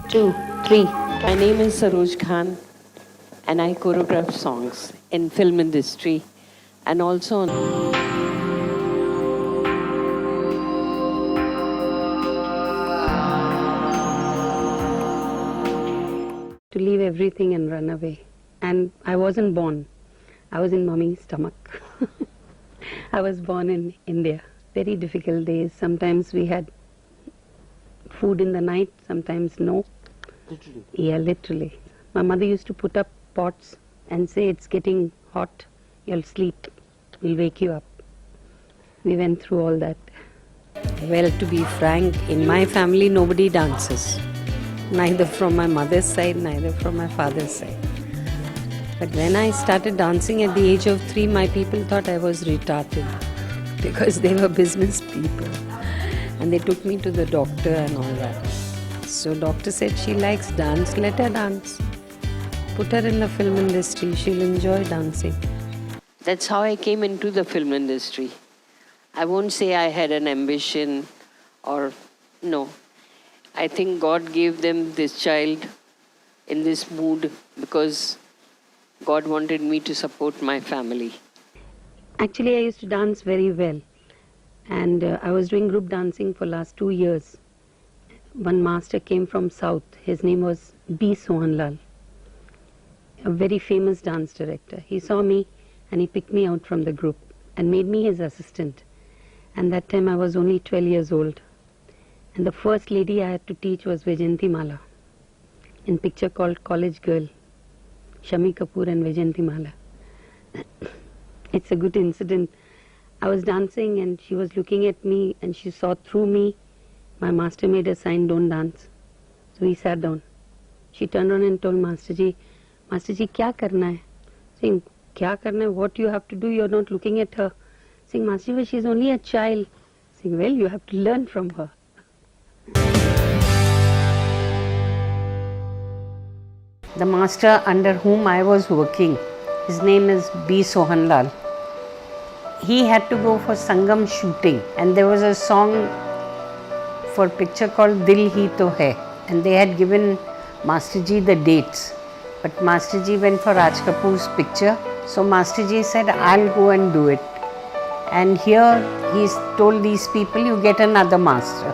Two, three. My name is Saroj Khan and I choreograph songs in film industry and also to leave everything and run away. And I wasn't born. I was in mommy's stomach. I was born in India. Very difficult days. Sometimes we had food in the night, sometimes no. Literally? Yeah, literally. My mother used to put up pots and say, it's getting hot, you'll sleep, we'll wake you up. We went through all that. Well, to be frank, in my family nobody dances. Neither from my mother's side, neither from my father's side. But when I started dancing at the age of 3, my people thought I was retarded because they were business people. And they took me to the doctor and all that. So doctor said she likes dance, let her dance. Put her in the film industry, she'll enjoy dancing. that's how I came into the film industry. I won't say I had an ambition or no. I think God gave them this child in this mood because God wanted me to support my family. Actually, I used to dance very well. And I was doing group dancing for last 2 years. One master came from South. His name was B. Sohanlal, a very famous dance director. He saw me and he picked me out from the group and made me his assistant. And that time I was only 12 years old. And the first lady I had to teach was Vaijayanti Mala in picture called College Girl. Shami Kapoor and Vaijayanti Mala. It's a good incident. I was dancing and she was looking at me and she saw through me. My master made a sign, don't dance. So we sat down. She turned around and told Master Ji, kya karna hai? Saying, kya karna hai? What you have to do? You're not looking at her. Saying, Master Ji, she's only a child. Saying, well, you have to learn from her. The master under whom I was working, his name is B. Sohanlal. He had to go for Sangam shooting and there was a song for picture called Dil Hi To Hai and they had given Master Ji the dates. But Master Ji went for Raj Kapoor's picture, so Master Ji said, I'll go and do it. And here he's told these people, you get another master.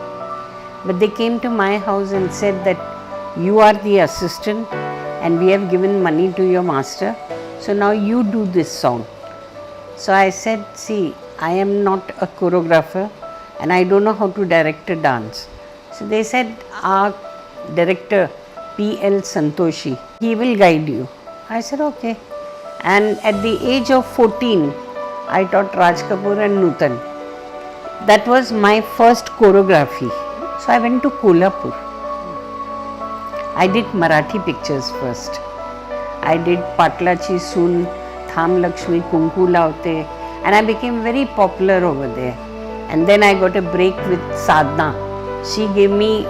But they came to my house and said that you are the assistant and we have given money to your master, so now you do this song. So I said, see, I am not a choreographer and I don't know how to direct a dance. So they said, our director, P.L. Santoshi, he will guide you. I said, okay. And at the age of 14, I taught Raj Kapoor and Nutan. That was my first choreography. So I went to Kolhapur. I did Marathi pictures first. I did Patlachi Soon, Tham Lakshmi, Kunku Lavte, and I became very popular over there. And then I got a break with Sadhna. She gave me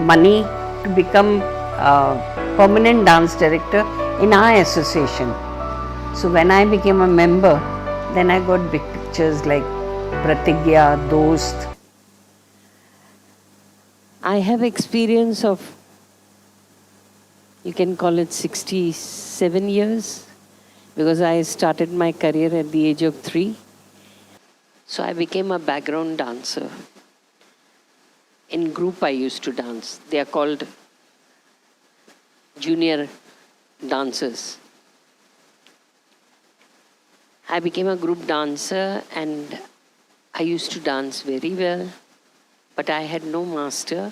money to become a permanent dance director in our association. So when I became a member, then I got big pictures like Pratigya, Dost. I have experience of, you can call it 67 years, because I started my career at the age of 3. So I became a background dancer. In group I used to dance. They are called junior dancers. I became a group dancer and I used to dance very well, but I had no master.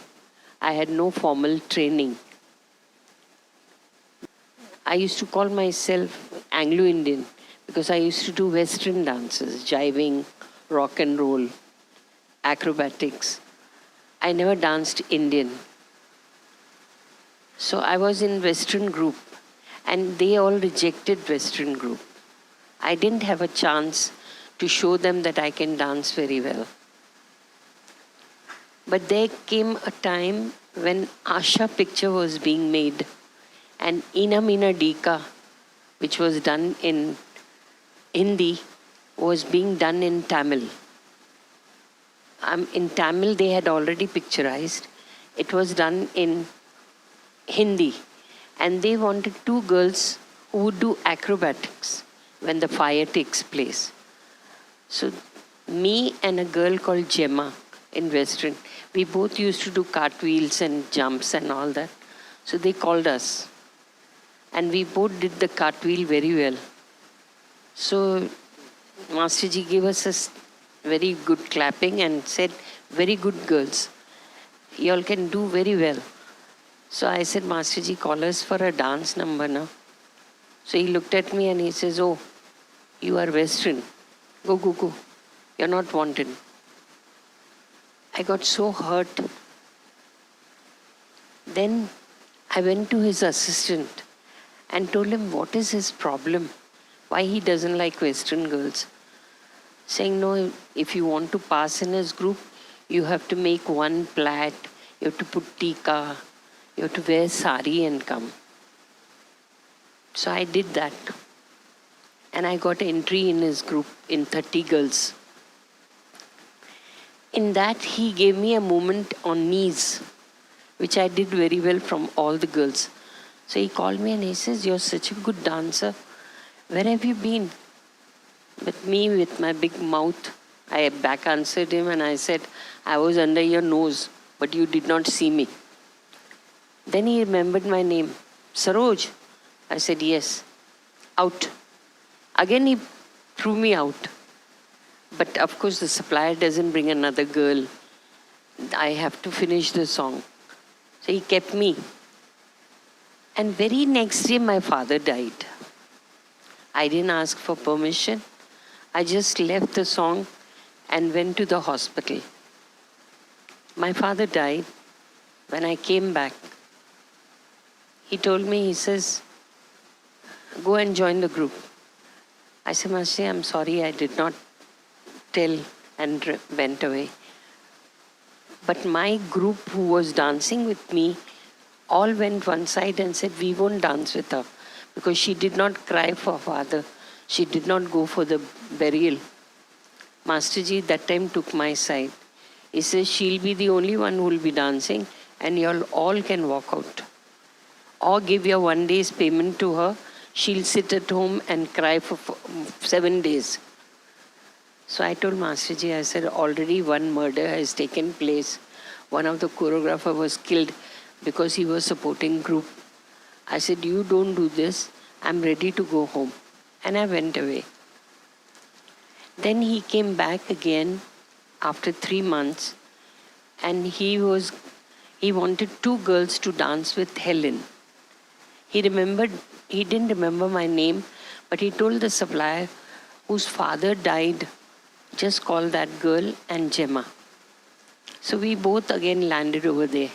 I had no formal training. I used to call myself Anglo-Indian because I used to do Western dances, jiving, rock and roll, acrobatics. I never danced Indian. So I was in Western group and they all rejected Western group. I didn't have a chance to show them that I can dance very well. But there came a time when Asha picture was being made and Ina Meena Dika, which was done in Hindi, was being done in Tamil. In Tamil, they had already picturized. It was done in Hindi. And they wanted two girls who would do acrobatics when the fire takes place. So me and a girl called Gemma in Western, we both used to do cartwheels and jumps and all that. So they called us. And we both did the cartwheel very well. So Masterji gave us a very good clapping and said, very good girls. You all can do very well. So I said, Masterji, call us for a dance number now. So he looked at me and he says, oh, you are Western. Go, go, go. You're not wanted. I got so hurt. Then I went to his assistant and told him what is his problem, why he doesn't like Western girls. Saying, no, if you want to pass in his group, you have to make one plait, you have to put tika, you have to wear sari and come. So I did that. And I got entry in his group in 30 girls. In that, he gave me a movement on knees, which I did very well from all the girls. So he called me and he says, you're such a good dancer. Where have you been? But me, with my big mouth, I back answered him and I said, I was under your nose, but you did not see me. Then he remembered my name. Saroj. I said, yes. Out. Again he threw me out. But of course the supplier doesn't bring another girl. I have to finish the song. So he kept me. And very next day my father died. I didn't ask for permission. I just left the song and went to the hospital. My father died. When I came back, he told me, he says, go and join the group. I said, Master, I'm sorry, I did not tell, and went away. But my group who was dancing with me all went one side and said, we won't dance with her because she did not cry for father. She did not go for the burial. Masterji that time took my side. He says, she'll be the only one who will be dancing and you all can walk out. Or give your 1 day's payment to her. She'll sit at home and cry for 7 days. So I told Masterji, I said, already one murder has taken place. One of the choreographer was killed because he was supporting group. I said, you don't do this. I'm ready to go home. And I went away. Then he came back again after 3 months and he wanted 2 girls to dance with Helen. He didn't remember my name, but he told the supplier whose father died, just call that girl and Gemma. So we both again landed over there.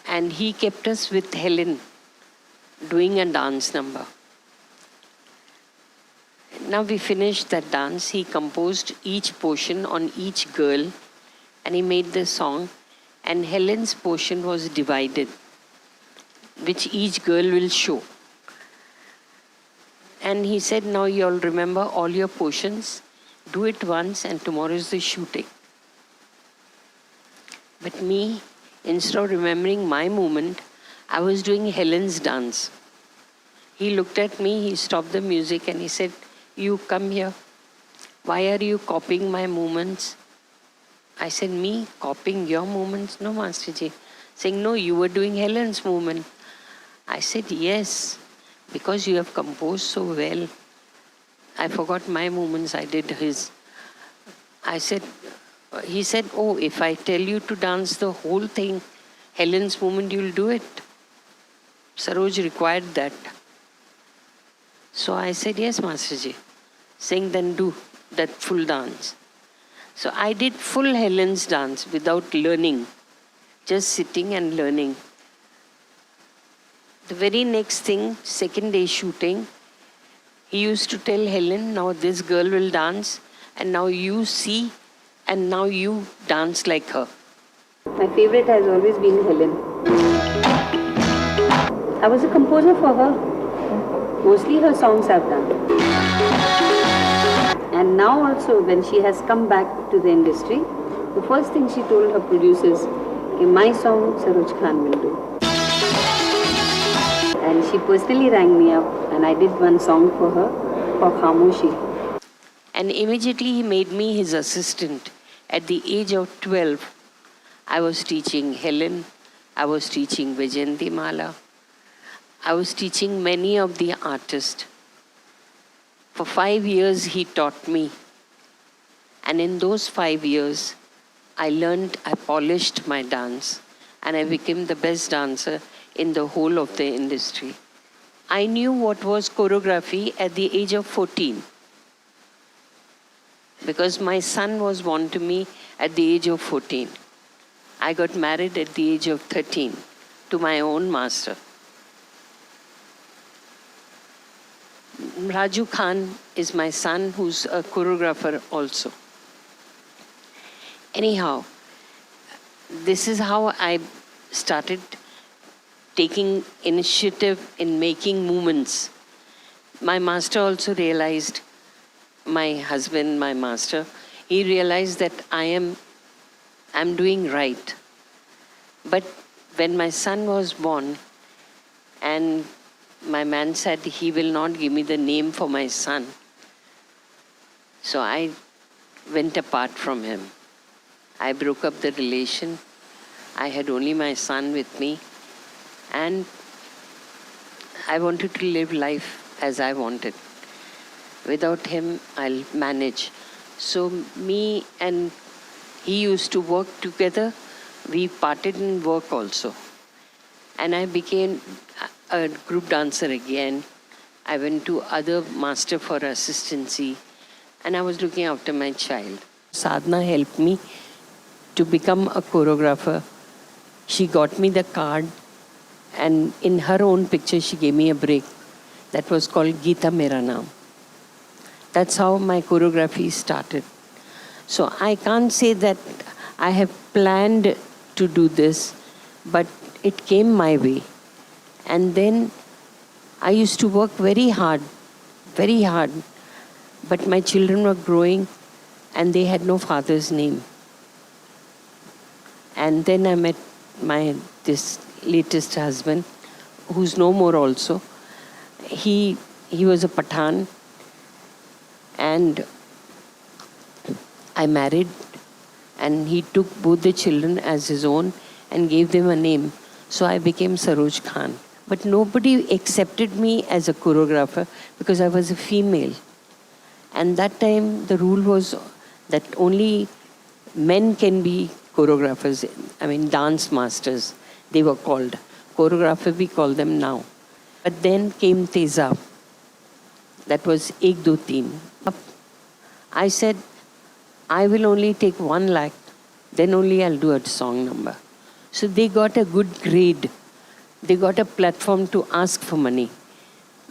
And he kept us with Helen doing a dance number. Now we finished that dance. He composed each portion on each girl and he made the song. And Helen's portion was divided, which each girl will show. And he said, now you all remember all your portions. Do it once and tomorrow is the shooting. But me, instead of remembering my movement, I was doing Helen's dance. He looked at me, he stopped the music and he said, you come here. Why are you copying my movements? I said, me copying your movements? No, Masterji. Saying, no, you were doing Helen's movement. I said, yes, because you have composed so well. I forgot my movements, I did his. He said, oh, if I tell you to dance the whole thing, Helen's movement, you'll do it. Saroj required that. So I said, yes, Masterji. Saying, then do that full dance. So I did full Helen's dance without learning, just sitting and learning. The very next thing, second day shooting, he used to tell Helen, now this girl will dance and now you see and now you dance like her. My favorite has always been Helen. I was a composer for her. Mostly her songs I've done. And now also when she has come back to the industry, the first thing she told her producers, my song Saroj Khan will do. And she personally rang me up and I did one song for her for Khamoshi. And immediately he made me his assistant. At the age of 12, I was teaching Helen, I was teaching Vijayanti Mala, I was teaching many of the artists. For 5 years he taught me. And in those 5 years, I learned, I polished my dance, and I became the best dancer in the whole of the industry. I knew what was choreography at the age of 14. Because my son was born to me at the age of 14. I got married at the age of 13 to my own master. Raju Khan is my son, who's a choreographer also. Anyhow, this is how I started taking initiative in making movements. My master also realized, my husband, my master, he realized that I'm doing right. But when my son was born, and my man said he will not give me the name for my son, so I went apart from him. I broke up the relation. I had only my son with me, and I wanted to live life as I wanted. Without him, I'll manage. So me and he used to work together. We parted in work also. And I became a group dancer again. I went to other master for assistancy, and I was looking after my child. Sadhana helped me to become a choreographer. She got me the card, and in her own picture, she gave me a break. That was called Geeta Mera Naam. That's how my choreography started. So I can't say that I have planned to do this, but it came my way. And then I used to work very hard, but my children were growing and they had no father's name. And then I met this latest husband, who's no more also. He was a Pathan, and I married, and he took both the children as his own and gave them a name. So I became Saroj Khan. But nobody accepted me as a choreographer because I was a female. And that time the rule was that only men can be choreographers, dance masters, they were called. Choreographer, we call them now. But then came Tezab. That was Ek Do Teen. I said, I will only take 1 lakh, then only I'll do a song number. So they got a good grade. They got a platform to ask for money.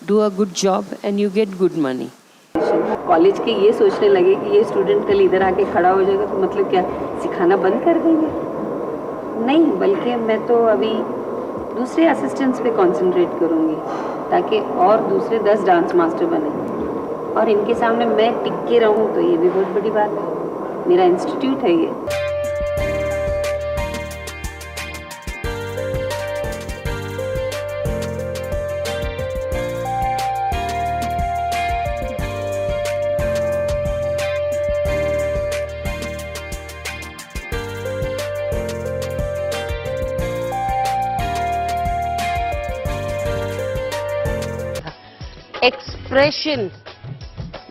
Do a good job and you get good money. College के ये सोचने लगे कि ये student कल इधर आके खड़ा हो जाएगा तो मतलब क्या सिखाना बंद कर देंगे? नहीं, बल्कि मैं तो अभी दूसरे असिस्टेंट्स पे कंसंट्रेट करूँगी ताकि और दूसरे 10 डांस मास्टर बने और इनके सामने मैं टिक के रहूँ, तो ये भी बहुत बड़ी बात है। मेरा इंस्टीट्यूट है ये। एक्सप्रेशन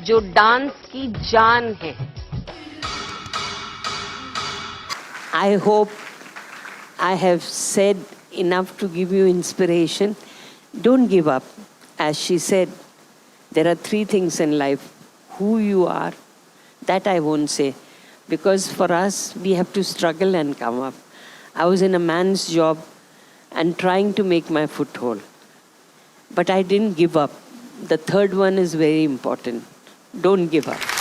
जो डांस की जान है. I hope I have said enough to give you inspiration. Don't give up. As she said, there are 3 things in life. Who you are, that I won't say. Because for us, we have to struggle and come up. I was in a man's job and trying to make my foothold. But I didn't give up. The 3rd one is very important. Don't give up.